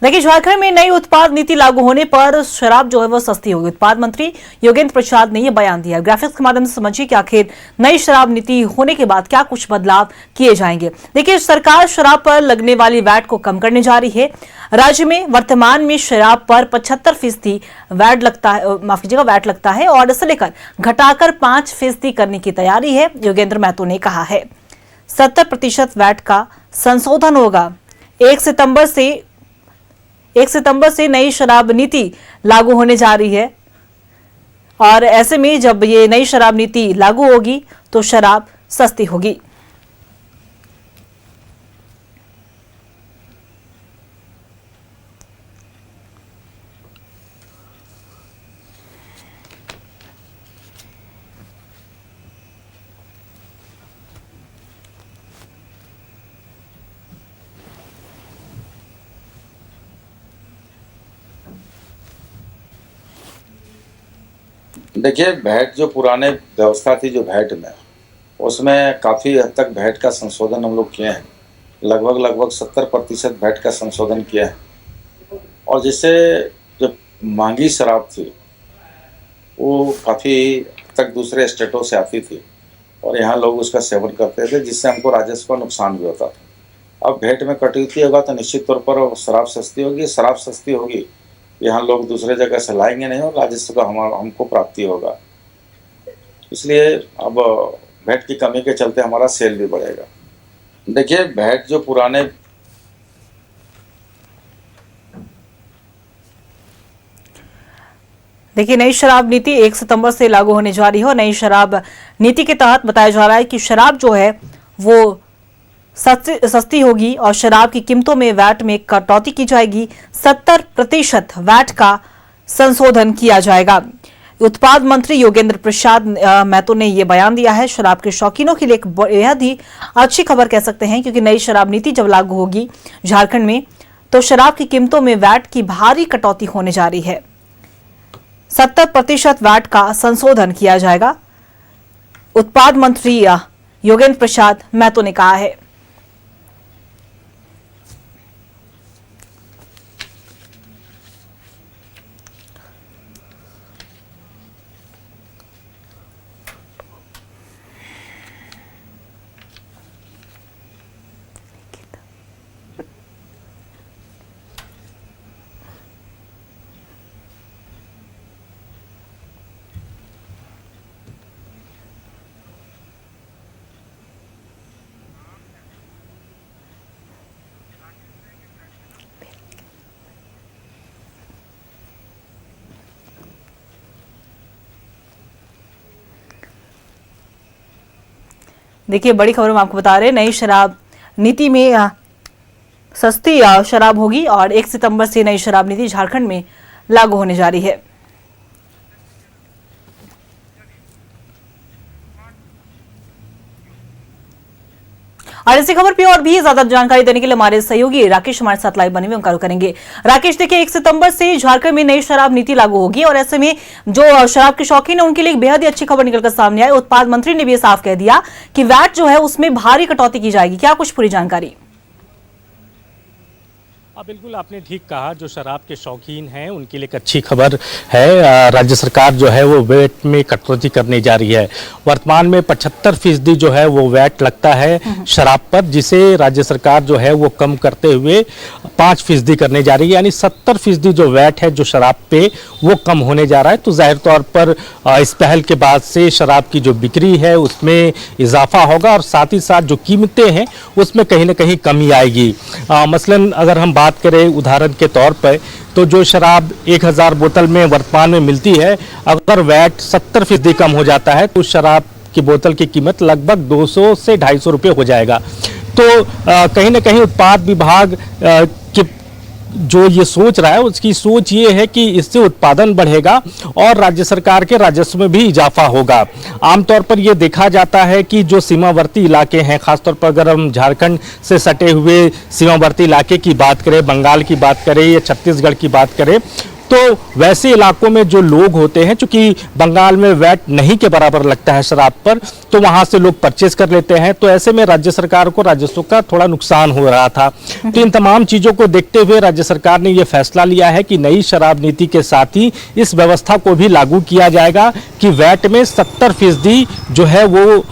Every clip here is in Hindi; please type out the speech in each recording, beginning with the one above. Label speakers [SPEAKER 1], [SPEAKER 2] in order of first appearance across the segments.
[SPEAKER 1] देखिए, झारखंड में नई उत्पाद नीति लागू होने पर शराब जो है वो सस्ती होगी। उत्पाद मंत्री योगेंद्र प्रसाद ने यह बयान दिया। ग्राफिक्स के माध्यम से समझिए कि आखिर नई शराब नीति होने के बाद क्या कुछ बदलाव किए जाएंगे। देखिए, सरकार शराब पर लगने वाली वैट को कम करने जा रही है। राज्य में वर्तमान में शराब पर 75% वैट लगता है और इसे लेकर घटाकर 5% करने की तैयारी है। योगेंद्र महतो ने कहा है 70% वैट का संशोधन होगा। 1 सितंबर से नई शराब नीति लागू होने जा रही है और ऐसे में जब ये नई शराब नीति लागू होगी तो शराब सस्ती होगी।
[SPEAKER 2] देखिए, वैट जो पुराने व्यवस्था थी जो वैट में, उसमें काफ़ी हद तक वैट का संशोधन हम लोग किए हैं। लगभग 70% वैट का संशोधन किया है और जिससे जो महंगी शराब थी वो काफ़ी तक दूसरे स्टेटों से आती थी और यहाँ लोग उसका सेवन करते थे, जिससे हमको राजस्व का नुकसान भी होता था। अब वैट में कटौती होगा तो निश्चित तौर पर शराब सस्ती होगी। शराब सस्ती होगी, यहाँ लोग दूसरे जगह से लाएंगे नहीं और राजस्व का हमको प्राप्ति होगा। इसलिए अब वैट की कमी के चलते हमारा सेल भी बढ़ेगा। देखिए, वैट जो पुराने
[SPEAKER 1] नई शराब नीति 1 सितंबर से लागू होने जा रही है और नई शराब नीति के तहत बताया जा रहा है कि शराब जो है वो सस्ती होगी और शराब की कीमतों में वैट में कटौती की जाएगी। 70% वैट का संशोधन किया जाएगा। उत्पाद मंत्री योगेंद्र प्रसाद महतो ने यह बयान दिया है। शराब के शौकीनों के लिए एक बेहद ही अच्छी खबर कह सकते हैं, क्योंकि नई शराब नीति जब लागू होगी झारखंड में तो शराब की कीमतों में वैट की भारी कटौती होने जा रही है। 70% वैट का संशोधन किया जाएगा, उत्पाद मंत्री योगेंद्र प्रसाद महतो ने कहा है। देखिए, बड़ी खबर हम आपको बता रहे हैं। नई शराब नीति में सस्ती शराब होगी और 1 सितंबर से नई शराब नीति झारखंड में लागू होने जा रही है। और इसी खबर पे और भी ज्यादा जानकारी देने के लिए हमारे सहयोगी राकेश हमारे साथ लाइव बने हुए उनका रुख करेंगे। राकेश, देखिए, 1 सितंबर से झारखंड में नई शराब नीति लागू होगी और ऐसे में जो शराब के शौकीन है उनके लिए एक बेहद ही अच्छी खबर निकलकर सामने आई। उत्पाद मंत्री ने भी साफ कह दिया कि वैट जो है उसमें भारी कटौती की जाएगी। क्या कुछ पूरी जानकारी?
[SPEAKER 3] बिल्कुल, आपने ठीक कहा। जो शराब के शौकीन हैं उनके लिए एक अच्छी खबर है। राज्य सरकार जो है वो वैट में कटौती करने जा रही है। वर्तमान में 75% जो है वो वैट लगता है शराब पर, जिसे राज्य सरकार जो है वो कम करते हुए 5% करने जा रही है। यानी 70% जो वैट है जो शराब पे वो कम होने जा रहा है। तो जाहिर तौर पर इस पहल के बाद से शराब की जो बिक्री है उसमें इजाफा होगा और साथ ही साथ जो कीमतें हैं उसमें कहीं ना कहीं कमी आएगी। मसलन अगर हम बात करें उदाहरण के तौर पर, तो जो शराब 1000 बोतल में वर्तमान में मिलती है, अगर वैट 70% कम हो जाता है तो शराब की बोतल की कीमत लगभग 200 से 250 रुपये हो जाएगा। तो कहीं ना कहीं उत्पाद विभाग की जो ये सोच रहा है उसकी सोच ये है कि इससे उत्पादन बढ़ेगा और राज्य सरकार के राजस्व में भी इजाफा होगा। आमतौर पर ये देखा जाता है कि जो सीमावर्ती इलाके हैं, खासतौर पर अगर हम झारखंड से सटे हुए सीमावर्ती इलाके की बात करें, बंगाल की बात करें या छत्तीसगढ़ की बात करें, तो वैसे इलाकों में जो लोग होते हैं, चूंकि बंगाल में वैट नहीं के बराबर लगता है शराब पर, तो वहां से लोग परचेज कर लेते हैं, तो ऐसे में राज्य सरकार को राजस्व का थोड़ा नुकसान हो रहा था। तो इन तमाम चीजों को देखते हुए राज्य सरकार ने यह फैसला लिया है कि नई शराब नीति के साथ ही इस व्यवस्था को भी लागू किया जाएगा कि वैट में 70% जो है वो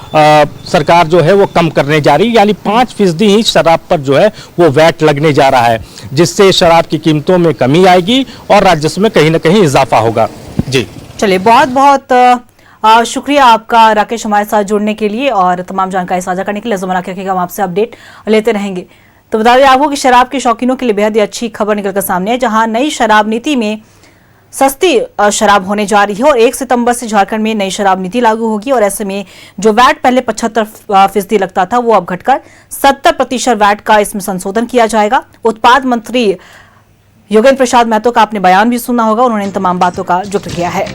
[SPEAKER 3] सरकार जो है वो कम करने जा रही है, यानी 5% ही शराब पर जो है वो वैट लगने जा रहा है, जिससे शराब की कीमतों में कमी आएगी और राजस्व में कहीं ना कहीं इजाफा होगा। जी
[SPEAKER 1] चलिए, बहुत बहुत शुक्रिया आपका राकेश, हमारे साथ जुड़ने के लिए और तमाम जानकारी साझा करने के लिए। ज़माना क्या रखिएगा, हम आपसे अपडेट लेते रहेंगे। तो बता दें आपको कि शराब के शौकीनों के लिए बेहद ही अच्छी खबर निकलकर सामने है, जहां नई शराब नीति में सस्ती शराब होने जा रही है और 1 सितंबर से झारखंड में नई शराब नीति लागू होगी और ऐसे में जो वैट पहले 75% लगता था वो अब घटकर 70% वैट का इसमें संशोधन किया जाएगा। उत्पाद मंत्री योगेंद्र प्रसाद महतो का आपने बयान भी सुना होगा, उन्होंने इन तमाम बातों का जिक्र किया है।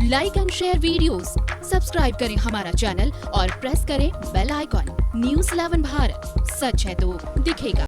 [SPEAKER 4] Like and share videos, subscribe करें हमारा चैनल और प्रेस करें बेल आइकॉन। न्यूज़ 11 भारत, सच है तो दिखेगा।